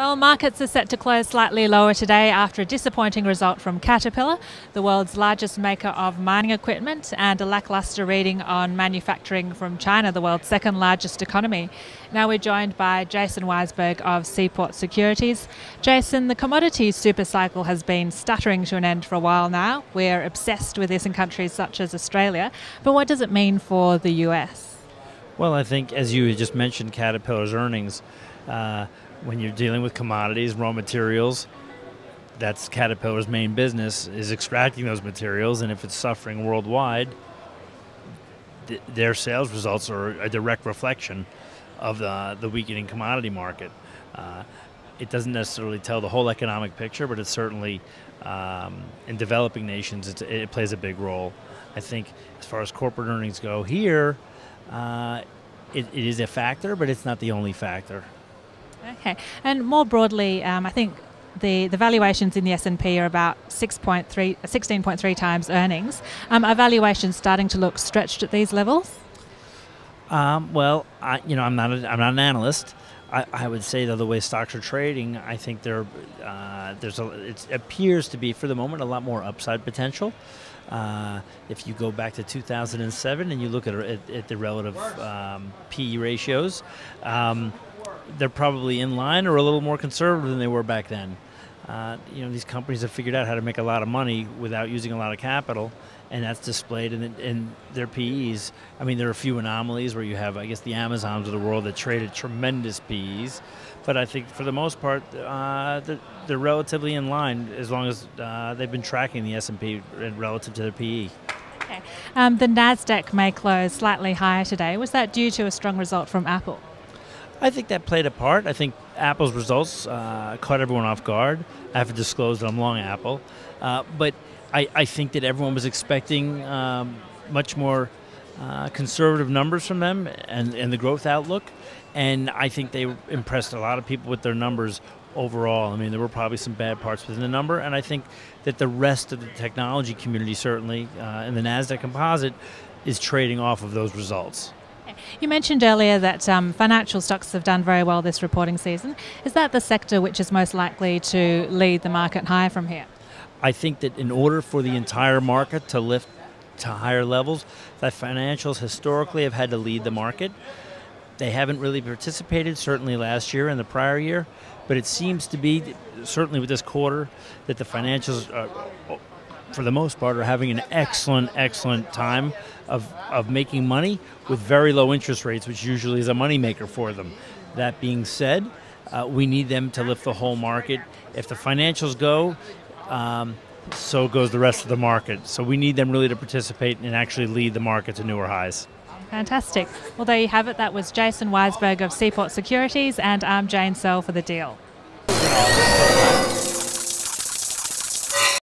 Well, markets are set to close slightly lower today after a disappointing result from Caterpillar, the world's largest maker of mining equipment, and a lacklustre reading on manufacturing from China, the world's second largest economy. Now we're joined by Jason Weisberg of Seaport Securities. Jason, the commodities supercycle has been stuttering to an end for a while now. We're obsessed with this in countries such as Australia, but what does it mean for the US? Well, I think, as you just mentioned, Caterpillar's earnings, when you're dealing with commodities, raw materials, that's Caterpillar's main business, is extracting those materials, and if it's suffering worldwide, their sales results are a direct reflection of the weakening commodity market. It doesn't necessarily tell the whole economic picture, but it's certainly, in developing nations, it plays a big role. I think as far as corporate earnings go here, it is a factor, but it's not the only factor. Okay, and more broadly, I think the valuations in the S&P are about 16.3 times earnings. Are valuations starting to look stretched at these levels? Well, I'm not an analyst. I would say, though, the way stocks are trading, I think it appears to be, for the moment, a lot more upside potential. If you go back to 2007 and you look at the relative PE ratios, they're probably in line or a little more conservative than they were back then. These companies have figured out how to make a lot of money without using a lot of capital, and that's displayed in their PEs. I mean, there are a few anomalies where you have, I guess, the Amazons of the world that traded tremendous PEs, but I think for the most part, they're relatively in line as long as they've been tracking the S&P relative to their PE. Okay. The NASDAQ may close slightly higher today. Was that due to a strong result from Apple? I think that played a part. I think Apple's results caught everyone off guard. I have to disclose that I'm long Apple. But I think that everyone was expecting much more conservative numbers from them and the growth outlook. And I think they impressed a lot of people with their numbers overall. I mean, there were probably some bad parts within the number. And I think that the rest of the technology community, certainly, in the NASDAQ composite, is trading off of those results. You mentioned earlier that financial stocks have done very well this reporting season. Is that the sector which is most likely to lead the market higher from here? I think that in order for the entire market to lift to higher levels, that financials historically have had to lead the market. They haven't really participated, certainly last year and the prior year, but it seems to be, certainly with this quarter, that the financials for the most part, are having an excellent time of making money with very low interest rates, which usually is a moneymaker for them. That being said, we need them to lift the whole market. If the financials go, so goes the rest of the market. So we need them really to participate and actually lead the market to newer highs. Fantastic. Well, there you have it. That was Jason Weisberg of Seaport Securities, and I'm Jane Searle for The Deal.